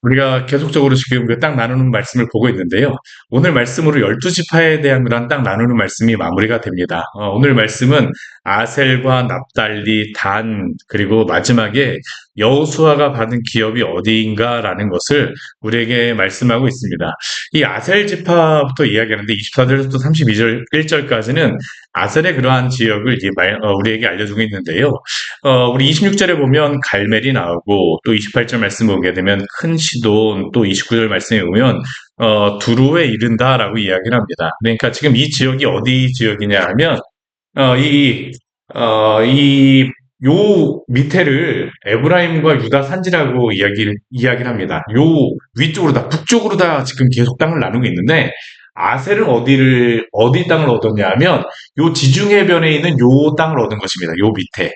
우리가 계속적으로 지금 그 땅 나누는 말씀을 보고 있는데요. 오늘 말씀으로 12지파에 대한 그런 땅 나누는 말씀이 마무리가 됩니다. 오늘 말씀은 아셀과 납달리, 단, 그리고 마지막에 여호수아가 받은 기업이 어디인가라는 것을 우리에게 말씀하고 있습니다. 이 아셀 지파부터 이야기하는데 24절부터 32절, 1절까지는 아셀의 그러한 지역을 우리에게 알려주고 있는데요. 우리 26절에 보면 갈멜이 나오고 또 28절 말씀 보게 되면 큰 시돈 또 29절 말씀에 보면 두로에 이른다라고 이야기를 합니다. 그러니까 지금 이 지역이 어디 지역이냐 하면 어, 이, 이, 요 밑에를 에브라임과 유다 산지라고 이야기를 합니다. 요 위쪽으로 다, 북쪽으로 다 지금 계속 땅을 나누고 있는데, 아셀은 어디 땅을 얻었냐 하면, 요 지중해변에 있는 요 땅을 얻은 것입니다. 요 밑에,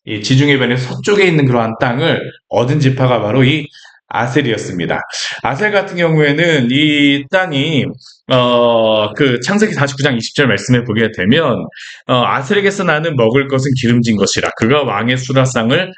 이 지중해변의 서쪽에 있는 그러한 땅을 얻은 지파가 바로 이 아셀이었습니다. 아셀 같은 경우에는 이 땅이 그 창세기 49장 20절 말씀에 보게 되면 아셀에게서 나는 먹을 것은 기름진 것이라 그가 왕의 수라상을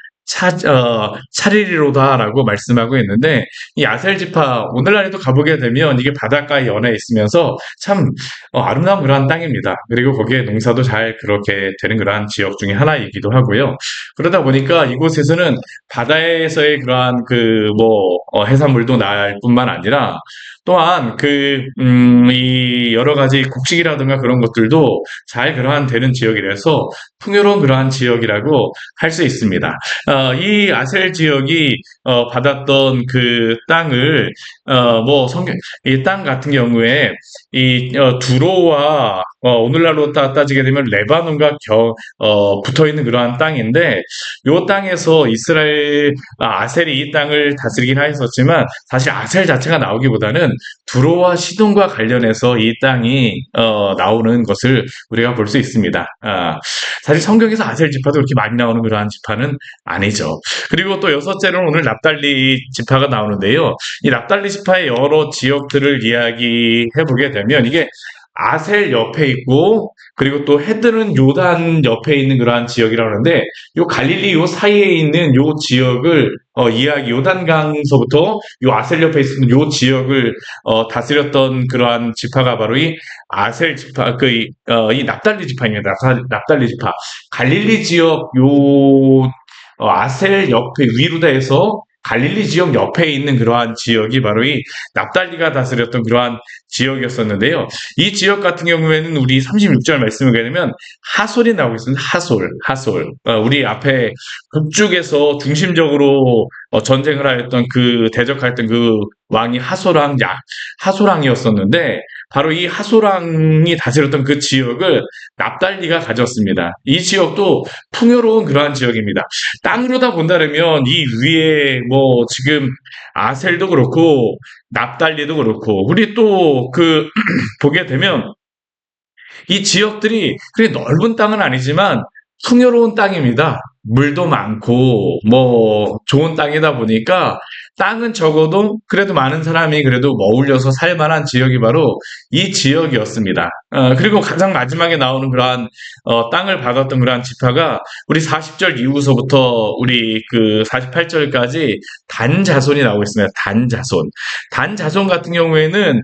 차리리로다라고 말씀하고 있는데 이 아셀 지파 오늘날에도 가보게 되면 이게 바닷가에 연해 있으면서 참 아름다운 그러한 땅입니다. 그리고 거기에 농사도 잘 그렇게 되는 그러한 지역 중에 하나이기도 하고요. 그러다 보니까 이곳에서는 바다에서의 그러한 해산물도 날 뿐만 아니라 또한 이 여러 가지 곡식이라든가 그런 것들도 잘 그러한 되는 지역이라서 풍요로운 그러한 지역이라고 할 수 있습니다. 이 아셀 지역이 받았던 그 땅을 이 땅 같은 경우에 두로와 오늘날로 따지게 되면 레바논과 붙어 있는 그러한 땅인데 이 땅에서 아셀이 이 땅을 다스리긴 하였었지만 사실 아셀 자체가 나오기보다는 두로와 시돈과 관련해서 이 땅이 나오는 것을 우리가 볼 수 있습니다. 사실 성경에서 아셀 지파도 그렇게 많이 나오는 그러한 지파는 아니죠. 그리고 또 여섯째로는 오늘 납달리 지파가 나오는데요. 이 납달리 지파의 여러 지역들을 이야기해 보게 되면 이게 아셀 옆에 있고 그리고 또 헤드는 요단 옆에 있는 그러한 지역이라고 하는데 요 갈릴리 요 사이에 있는 요 지역을 요단강서부터 요 아셀 옆에 있는 요 지역을 다스렸던 그러한 지파가 바로 이 아셀 지파 이 납달리 지파입니다. 납달리 지파 갈릴리 지역 아셀 옆에 위루다에서 갈릴리 지역 옆에 있는 그러한 지역이 바로 이 납달리가 다스렸던 그러한 지역이었었는데요. 이 지역 같은 경우에는 우리 36절 말씀을 보게 되면 하솔이 나오고 있습니다. 하솔. 우리 앞에 북쪽에서 중심적으로 전쟁을 하였던 대적하였던 그 왕이 하솔왕이었었는데 바로 이 하솔왕이 다스렸던 그 지역을 납달리가 가졌습니다. 이 지역도 풍요로운 그러한 지역입니다. 땅으로다 본다면 이 위에 지금 아셀도 그렇고 납달리도 그렇고 우리 또 보게 되면 이 지역들이 그렇게 넓은 땅은 아니지만 풍요로운 땅입니다. 물도 많고 좋은 땅이다 보니까 땅은 적어도 그래도 많은 사람이 그래도 머물려서 살 만한 지역이 바로 이 지역이었습니다. 그리고 가장 마지막에 나오는 그러한 땅을 받았던 그러한 지파가 우리 40절 이후서부터 우리 48절까지 단 자손이 나오고 있습니다. 단 자손 같은 경우에는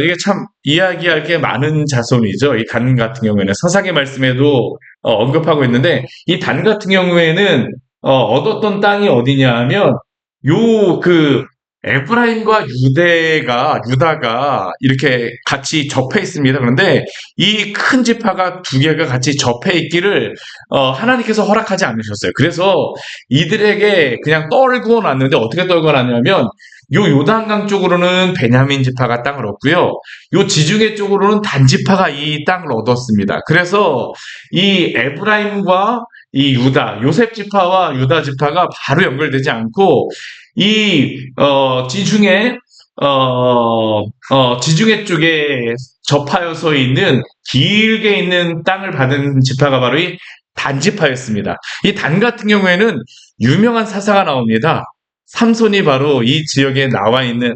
이게 참 이야기할 게 많은 자손이죠. 이 단 같은 경우에는 서사기 말씀에도 언급하고 있는데 이 단 같은 경우에는 얻었던 땅이 어디냐 하면 에프라임과 유다가 이렇게 같이 접해 있습니다. 그런데 이 큰 지파가 두 개가 같이 접해 있기를 하나님께서 허락하지 않으셨어요. 그래서 이들에게 그냥 떨구어 놨는데 어떻게 떨구어 놨냐면 요단강 쪽으로는 베냐민 지파가 땅을 얻고요. 요 지중해 쪽으로는 단 지파가 이 땅을 얻었습니다. 그래서 이 에브라임과 이 요셉 지파와 유다 지파가 바로 연결되지 않고 지중해 쪽에 접하여서 있는 길게 있는 땅을 받은 지파가 바로 이 단 지파였습니다. 이 단 같은 경우에는 유명한 사사가 나옵니다. 삼손이 바로 이 지역에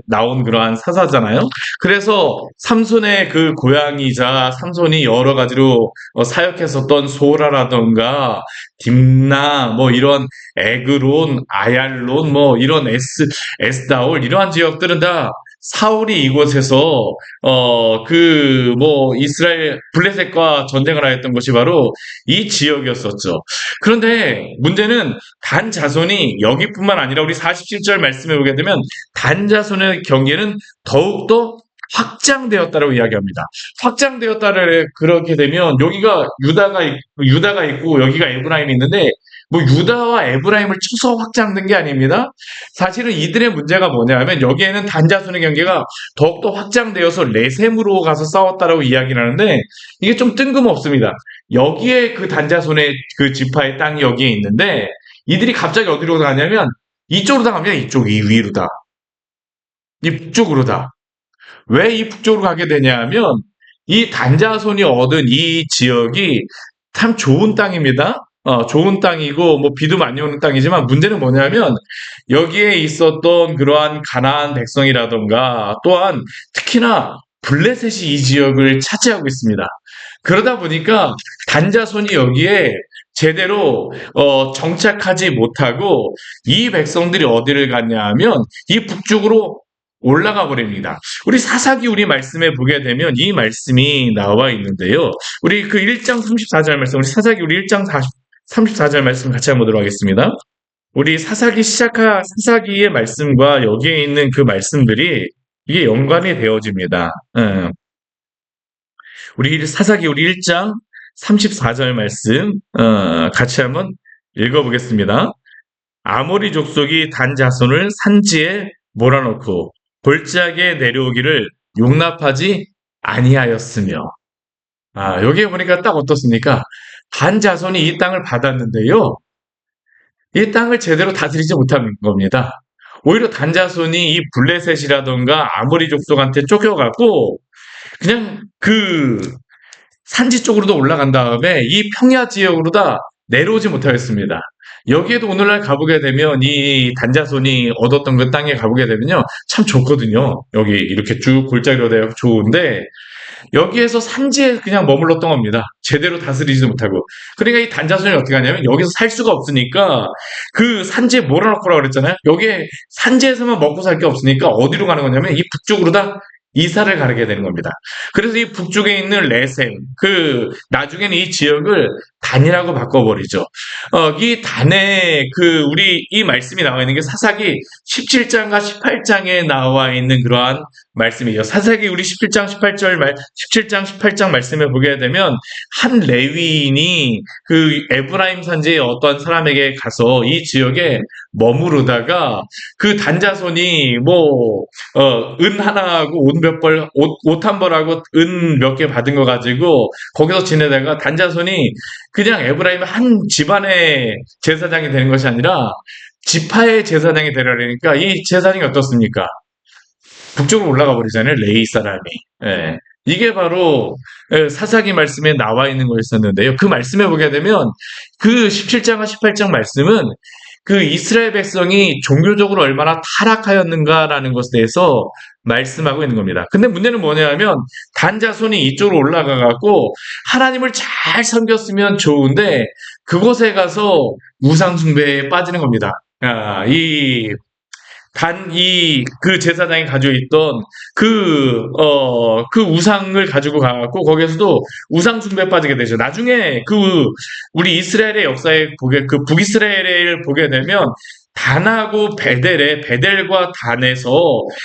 나온 그러한 사사잖아요. 그래서 삼손의 그 고향이자 삼손이 여러 가지로 사역했었던 소라라던가 딥나 뭐 이런 에그론, 아얄론 뭐 이런 에스다올 이러한 지역들은 다 사울이 이곳에서 그 뭐 이스라엘 블레셋과 전쟁을 하였던 것이 바로 이 지역이었었죠. 그런데 문제는 단 자손이 여기뿐만 아니라 우리 47절 말씀에 보게 되면 단 자손의 경계는 더욱더 확장되었다라고 이야기합니다. 확장되었다를 그렇게 되면 여기가 유다가 있고 여기가 에브라임이 있는데 뭐 유다와 에브라임을 쳐서 확장된 게 아닙니다. 사실은 이들의 문제가 뭐냐면 여기에는 단자손의 경계가 더욱더 확장되어서 레셈으로 가서 싸웠다라고 이야기를 하는데 이게 좀 뜬금없습니다. 여기에 그 단자손의 그 지파의 땅이 여기에 있는데 이들이 갑자기 어디로 가냐면 이쪽으로 가면 이쪽이 위로다. 이 북쪽으로다. 왜 이 북쪽으로 가게 되냐면 이 단자손이 얻은 이 지역이 참 좋은 땅입니다. 좋은 땅이고 뭐 비도 많이 오는 땅이지만 문제는 뭐냐면 여기에 있었던 그러한 가나안 백성이라던가 또한 특히나 블레셋이 이 지역을 차지하고 있습니다. 그러다 보니까 단자손이 여기에 제대로 정착하지 못하고 이 백성들이 어디를 갔냐 하면 이 북쪽으로 올라가 버립니다. 우리 말씀에 보게 되면 이 말씀이 나와 있는데요. 우리 그 1장 34절 말씀, 우리 우리 1장 34절 말씀 같이 한번 보도록 하겠습니다. 우리 사사기의 말씀과 여기에 있는 그 말씀들이 이게 연관이 되어집니다. 우리 1장 34절 말씀 같이 한번 읽어보겠습니다. 아모리 족속이 단 자손을 산지에 몰아넣고 골짜기에 내려오기를 용납하지 아니하였으며. 여기에 보니까 딱 어떻습니까? 단 자손이 이 땅을 받았는데요. 이 땅을 제대로 다스리지 못한 겁니다. 오히려 단 자손이 이 블레셋이라던가 아모리 족속한테 쫓겨갖고 그냥 그 산지 쪽으로도 올라간 다음에 이 평야 지역으로 다 내려오지 못하겠습니다. 여기에도 오늘날 가보게 되면 이 단자손이 얻었던 그 땅에 가보게 되면요. 참 좋거든요. 여기 이렇게 쭉 골짜기로 되어 좋은데 여기에서 산지에 그냥 머물렀던 겁니다. 제대로 다스리지도 못하고. 그러니까 이 단자손이 어떻게 하냐면 여기서 살 수가 없으니까 그 산지에 몰아넣고라고 그랬잖아요. 여기에 산지에서만 먹고 살 게 없으니까 어디로 가는 거냐면 이 북쪽으로 다 이사를 가게 되는 겁니다. 그래서 이 북쪽에 있는 레셈, 나중에는 이 지역을 단이라고 바꿔버리죠. 이 단에 우리 이 말씀이 나와 있는 게 사사기 17장과 18장에 나와 있는 그러한 말씀이죠. 사사기 우리 17장 18장 말씀에 보게 되면 한 레위인이 그 에브라임 산지의 어떤 사람에게 가서 이 지역에 머무르다가 그 단자손이 은 하나하고 옷 한 벌하고 은 몇 개 받은 거 가지고 거기서 지내다가 단자손이 그냥 에브라임 한 집안의 제사장이 되는 것이 아니라 지파의 제사장이 되려니까 이 제사장이 어떻습니까? 북쪽으로 올라가 버리잖아요. 레위 사람이. 예. 이게 바로 사사기 말씀에 나와 있는 거였었는데요. 그 말씀에 보게 되면 그 17장과 18장 말씀은 그 이스라엘 백성이 종교적으로 얼마나 타락하였는가라는 것에 대해서 말씀하고 있는 겁니다. 근데 문제는 뭐냐면 단자손이 이쪽으로 올라가 갖고 하나님을 잘 섬겼으면 좋은데 그곳에 가서 우상 숭배에 빠지는 겁니다. 그 제사장이 가지고 있던 그 우상을 가지고 가갖고 거기에서도 우상 숭배에 빠지게 되죠. 나중에 우리 이스라엘의 역사에 그 북이스라엘을 보게 되면 단하고 베델과 단에서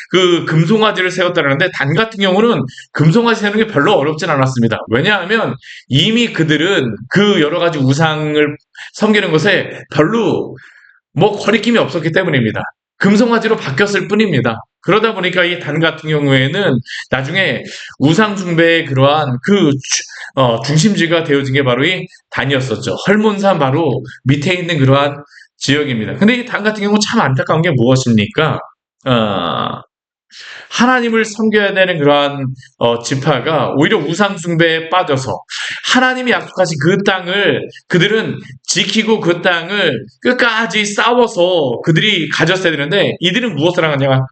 그 금송아지를 세웠다는데 단 같은 경우는 금송아지 세우는 게 별로 어렵진 않았습니다. 왜냐하면 이미 그들은 그 여러 가지 우상을 섬기는 것에 별로 거리낌이 없었기 때문입니다. 금송아지로 바뀌었을 뿐입니다. 그러다 보니까 이 단 같은 경우에는 나중에 우상숭배의 그러한 중심지가 되어진 게 바로 이 단이었었죠. 헐몬산 바로 밑에 있는 그러한 지역입니다. 근데 이 단 같은 경우 참 안타까운 게 무엇입니까? 하나님을 섬겨야 되는 그러한 지파가 오히려 우상 숭배에 빠져서 하나님이 약속하신 그 땅을 그들은 지키고 그 땅을 끝까지 싸워서 그들이 가졌어야 되는데 이들은 무엇을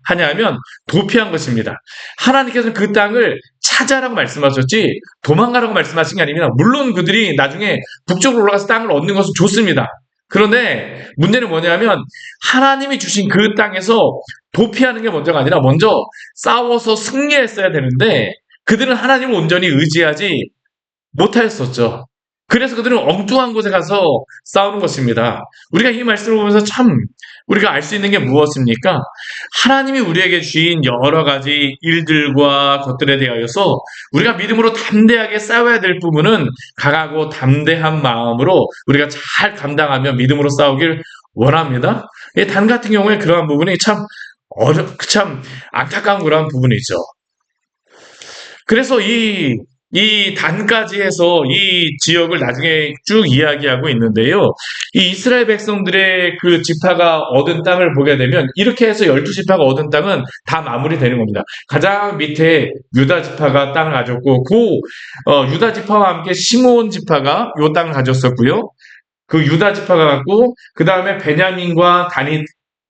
하냐면 도피한 것입니다. 하나님께서는 그 땅을 찾아라고 말씀하셨지 도망가라고 말씀하신 게 아닙니다. 물론 그들이 나중에 북쪽으로 올라가서 땅을 얻는 것은 좋습니다. 그런데 문제는 뭐냐면 하나님이 주신 그 땅에서 도피하는 게 먼저가 아니라 먼저 싸워서 승리했어야 되는데 그들은 하나님을 온전히 의지하지 못하였었죠. 그래서 그들은 엉뚱한 곳에 가서 싸우는 것입니다. 우리가 이 말씀을 보면서 참 우리가 알 수 있는 게 무엇입니까? 하나님이 우리에게 주신 여러 가지 일들과 것들에 대하여서 우리가 믿음으로 담대하게 싸워야 될 부분은 강하고 담대한 마음으로 우리가 잘 감당하며 믿음으로 싸우길 원합니다. 단 같은 경우에 그러한 부분이 참 안타까운 그러한 부분이죠. 그래서 이 단까지 해서 이 지역을 나중에 쭉 이야기하고 있는데요. 이 이스라엘 백성들의 그 지파가 얻은 땅을 보게 되면 이렇게 해서 12지파가 얻은 땅은 다 마무리되는 겁니다. 가장 밑에 유다 지파가 땅을 가졌고 유다 지파와 함께 시므온 지파가 이 땅을 가졌었고요. 그 유다 지파가 갖고 그 다음에 베냐민과 단이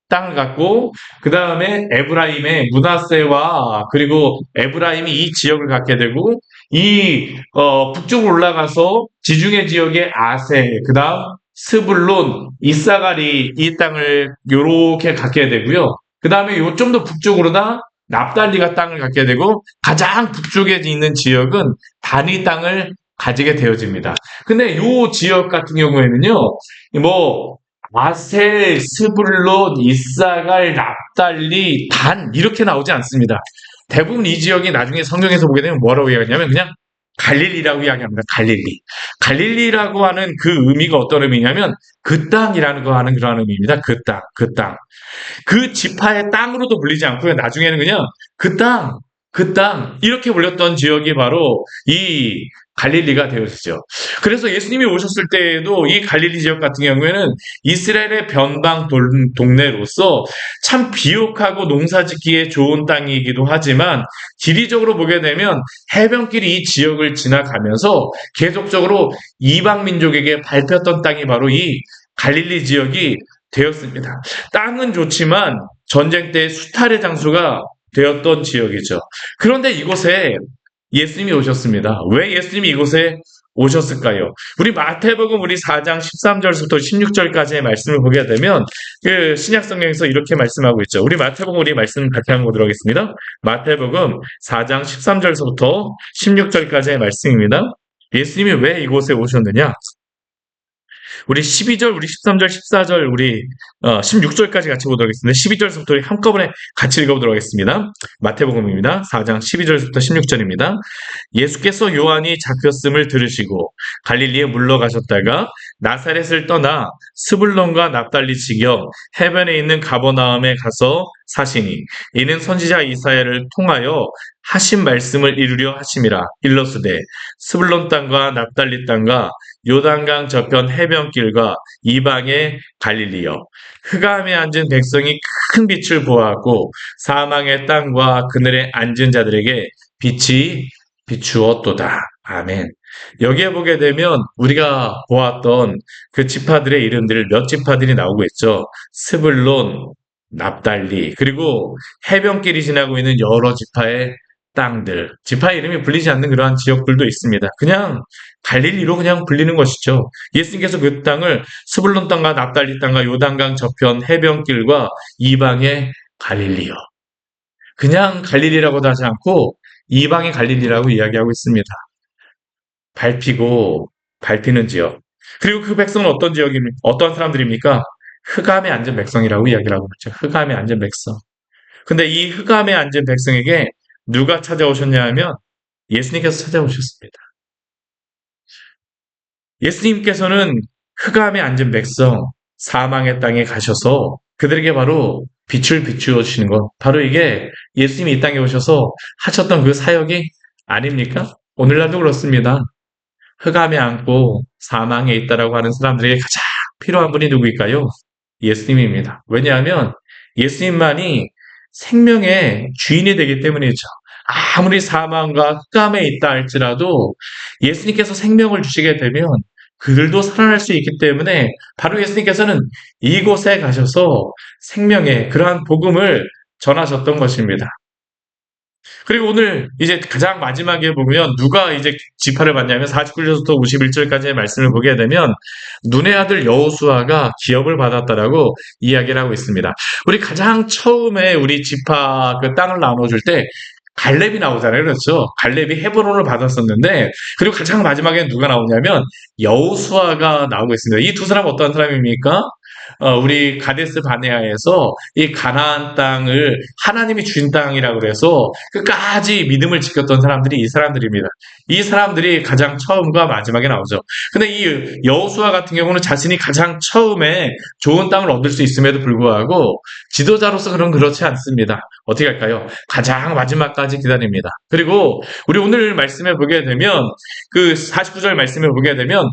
땅을 갖고 그 다음에 에브라임의 므낫세와 그리고 에브라임이 이 지역을 갖게 되고 북쪽으로 올라가서 지중해 지역의 아세 그 다음 스불론 이사갈이 이 땅을 요렇게 갖게 되고요. 그 다음에 요 좀 더 북쪽으로다 납달리가 땅을 갖게 되고 가장 북쪽에 있는 지역은 단이 땅을 가지게 되어집니다. 근데 요 지역 같은 경우에는요, 아셀, 스불론, 이사갈, 납달리, 단 이렇게 나오지 않습니다. 대부분 이 지역이 나중에 성경에서 보게 되면 뭐라고 이야기하냐면 그냥 갈릴리라고 이야기합니다. 갈릴리. 갈릴리라고 하는 그 의미가 어떤 의미냐면 그 땅이라는 거 하는 그런 의미입니다. 그 땅, 그 땅. 그 지파의 땅으로도 불리지 않고요. 나중에는 그냥 그 땅, 이렇게 불렸던 지역이 바로 이 갈릴리가 되어지죠. 그래서 예수님이 오셨을 때에도 이 갈릴리 지역 같은 경우에는 이스라엘의 변방 동네로서 참 비옥하고 농사짓기에 좋은 땅이기도 하지만 지리적으로 보게 되면 해변길이 이 지역을 지나가면서 계속적으로 이방 민족에게 밟혔던 땅이 바로 이 갈릴리 지역이 되었습니다. 땅은 좋지만 전쟁 때 수탈의 장소가 되었던 지역이죠. 그런데 이곳에 예수님이 오셨습니다. 왜 예수님이 이곳에 오셨을까요? 우리 마태복음 우리 4장 13절부터 16절까지의 말씀을 보게 되면 그 신약 성경에서 이렇게 말씀하고 있죠. 우리 마태복음 우리 말씀 같이 한번 보도록 하겠습니다. 마태복음 4장 13절부터 16절까지의 말씀입니다. 예수님이 왜 이곳에 오셨느냐? 우리 12절, 우리 13절, 14절, 우리 16절까지 같이 보도록 하겠습니다. 12절부터 우리 한꺼번에 같이 읽어보도록 하겠습니다. 마태복음입니다. 4장 12절부터 16절입니다. 예수께서 요한이 잡혔음을 들으시고 갈릴리에 물러가셨다가 나사렛을 떠나 스불론과 납달리 지경 해변에 있는 가버나움에 가서 사시니 이는 선지자 이사야를 통하여 하신 말씀을 이루려 하심이라. 일러스되 스불론 땅과 납달리 땅과 요단강 저편 해변길과 이방의 갈릴리여 흑암에 앉은 백성이 큰 빛을 보았고 사망의 땅과 그늘에 앉은 자들에게 빛이 비추었도다. 아멘. 여기에 보게 되면 우리가 보았던 그 지파들의 이름들을 몇 지파들이 나오고 있죠. 스불론, 납달리, 그리고 해변길이 지나고 있는 여러 지파의 땅들, 지파 이름이 불리지 않는 그러한 지역들도 있습니다. 그냥 갈릴리로 그냥 불리는 것이죠. 예수님께서 그 땅을 스불론 땅과 납달리 땅과 요단강 저편 해변길과 이방의 갈릴리요. 그냥 갈릴리라고도 하지 않고 이방의 갈릴리라고 이야기하고 있습니다. 밟히는 지역. 그리고 그 백성은 어떤 사람들입니까? 흑암에 앉은 백성이라고 이야기를 하고 있죠. 흑암에 앉은 백성. 근데 이 흑암에 앉은 백성에게 누가 찾아오셨냐 하면 예수님께서 찾아오셨습니다. 예수님께서는 흑암에 앉은 백성, 사망의 땅에 가셔서 그들에게 바로 빛을 비추어 주시는 것. 바로 이게 예수님이 이 땅에 오셔서 하셨던 그 사역이 아닙니까? 오늘날도 그렇습니다. 흑암에 앉고 사망에 있다라고 하는 사람들에게 가장 필요한 분이 누구일까요? 예수님입니다. 왜냐하면 예수님만이 생명의 주인이 되기 때문이죠. 아무리 사망과 흑암에 있다 할지라도 예수님께서 생명을 주시게 되면 그들도 살아날 수 있기 때문에 바로 예수님께서는 이곳에 가셔서 생명의 그러한 복음을 전하셨던 것입니다. 그리고 오늘 이제 가장 마지막에 보면 누가 이제 지파를 받냐면 49절부터 51절까지의 말씀을 보게 되면 눈의 아들 여호수아가 기업을 받았다라고 이야기를 하고 있습니다. 우리 가장 처음에 우리 지파 그 땅을 나눠줄 때 갈렙이 나오잖아요. 그렇죠? 갈렙이 헤브론을 받았었는데 그리고 가장 마지막에 누가 나오냐면 여호수아가 나오고 있습니다. 이 두 사람 어떤 사람입니까? 우리 가데스 바네아에서 이 가나안 땅을 하나님이 주신 땅이라고 그래서 끝까지 믿음을 지켰던 사람들이 이 사람들입니다. 이 사람들이 가장 처음과 마지막에 나오죠. 근데 이 여호수아 같은 경우는 자신이 가장 처음에 좋은 땅을 얻을 수 있음에도 불구하고 지도자로서 그렇지 않습니다. 어떻게 할까요? 가장 마지막까지 기다립니다. 그리고 우리 오늘 말씀에 보게 되면 그 49절 말씀에 보게 되면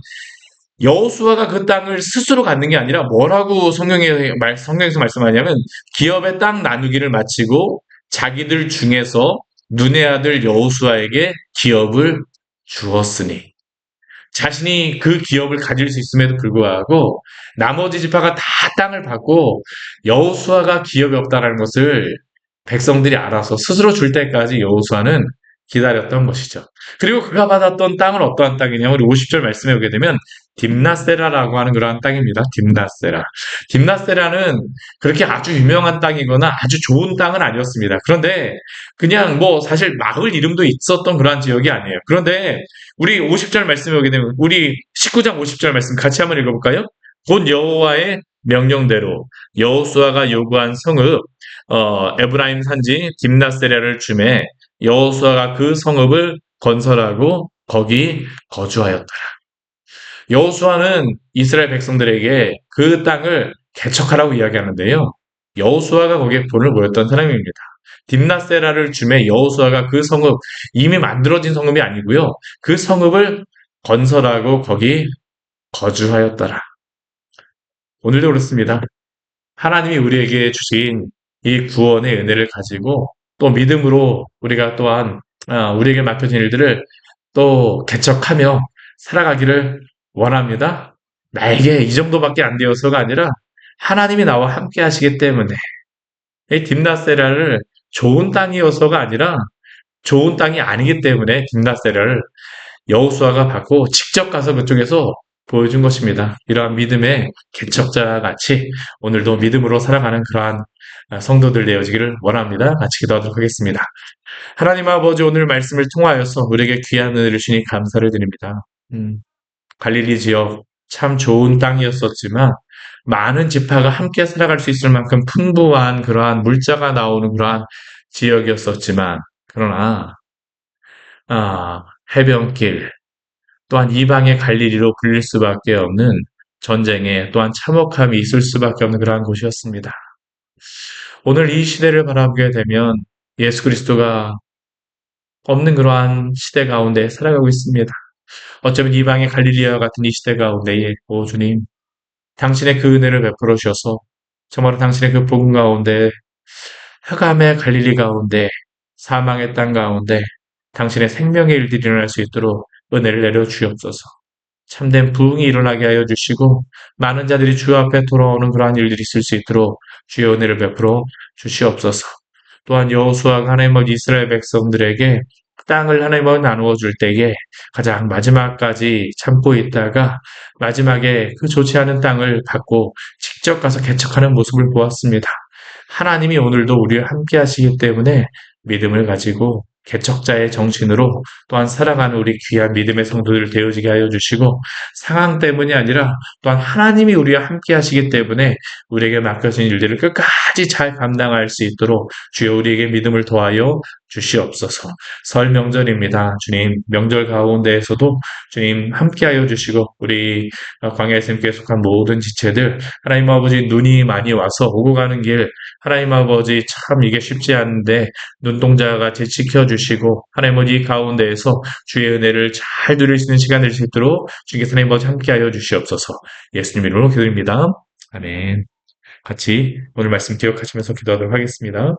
여호수아가 그 땅을 스스로 갖는 게 아니라 뭐라고 성경에서 말씀하냐면 기업의 땅 나누기를 마치고 자기들 중에서 눈의 아들 여호수아에게 기업을 주었으니 자신이 그 기업을 가질 수 있음에도 불구하고 나머지 지파가 다 땅을 받고 여호수아가 기업이 없다는 것을 백성들이 알아서 스스로 줄 때까지 여호수아는 기다렸던 것이죠. 그리고 그가 받았던 땅은 어떠한 땅이냐면 우리 50절 말씀에 보게 되면 딥나세라라고 하는 그러한 땅입니다. 딥나세라. 딥나세라는 그렇게 아주 유명한 땅이거나 아주 좋은 땅은 아니었습니다. 그런데 그냥 뭐 사실 마을 이름도 있었던 그러한 지역이 아니에요. 그런데 우리 50절 말씀에 보게 되면 우리 19장 50절 말씀 같이 한번 읽어볼까요? 곧 여호와의 명령대로 여호수아가 요구한 성읍 에브라임 산지 딥나세라를 주매 여호수아가 그 성읍을 건설하고 거기 거주하였더라. 여호수아는 이스라엘 백성들에게 그 땅을 개척하라고 이야기하는데요. 여호수아가 거기에 본을 보였던 사람입니다. 딥나세라를 주매 여호수아가 그 성읍 이미 만들어진 성읍이 아니고요. 그 성읍을 건설하고 거기 거주하였더라. 오늘도 그렇습니다. 하나님이 우리에게 주신 이 구원의 은혜를 가지고 또 믿음으로 우리가 또한 우리에게 맡겨진 일들을 또 개척하며 살아가기를 원합니다. 나에게 이 정도밖에 안 되어서가 아니라 하나님이 나와 함께 하시기 때문에 이 딥나세라를 좋은 땅이어서가 아니라 좋은 땅이 아니기 때문에 딥나세라를 여호수아가 받고 직접 가서 그쪽에서 보여준 것입니다. 이러한 믿음의 개척자 같이 오늘도 믿음으로 살아가는 그러한 성도들 되어지기를 원합니다. 같이 기도하도록 하겠습니다. 하나님 아버지 오늘 말씀을 통하여서 우리에게 귀한 은혜를 주시니 감사를 드립니다. 갈릴리 지역 참 좋은 땅이었었지만 많은 지파가 함께 살아갈 수 있을 만큼 풍부한 그러한 물자가 나오는 그러한 지역이었었지만 그러나 해변길 또한 이방의 갈릴리로 불릴 수밖에 없는 전쟁에 또한 참혹함이 있을 수밖에 없는 그러한 곳이었습니다. 오늘 이 시대를 바라보게 되면 예수 그리스도가 없는 그러한 시대 가운데 살아가고 있습니다. 어쩌면 이방의 갈릴리와 같은 이 시대 가운데에 오 주님 당신의 그 은혜를 베풀어 주셔서 정말로 당신의 그 복음 가운데 흑암의 갈릴리 가운데 사망의 땅 가운데 당신의 생명의 일들이 일어날 수 있도록 은혜를 내려 주옵소서. 참된 부흥이 일어나게 하여 주시고 많은 자들이 주 앞에 돌아오는 그러한 일들이 있을 수 있도록 주의 은혜를 베풀어 주시옵소서. 또한 여호수아가 하나님의 이스라엘 백성들에게 땅을 하나님과 나누어 줄 때에 가장 마지막까지 참고 있다가 마지막에 그 좋지 않은 땅을 받고 직접 가서 개척하는 모습을 보았습니다. 하나님이 오늘도 우리와 함께 하시기 때문에 믿음을 가지고 개척자의 정신으로 또한 살아가는 우리 귀한 믿음의 성도들 되어지게 하여 주시고 상황 때문이 아니라 또한 하나님이 우리와 함께 하시기 때문에 우리에게 맡겨진 일들을 끝까지 잘 감당할 수 있도록 주여 우리에게 믿음을 더하여 주시옵소서. 설 명절입니다. 주님 명절 가운데에서도 주님 함께하여 주시고 우리 광야의 샘교에 속한 모든 지체들 하나님 아버지 눈이 많이 와서 오고 가는 길 하나님 아버지 참 이게 쉽지 않은데 눈동자 같이 지켜주시고 하나님 아버지 이 가운데에서 주의 은혜를 잘 누릴 수 있는 시간 될 수 있도록 주님께서 하나님 아버지 함께하여 주시옵소서. 예수님 이름으로 기도드립니다. 아멘. 같이 오늘 말씀 기억하시면서 기도하도록 하겠습니다.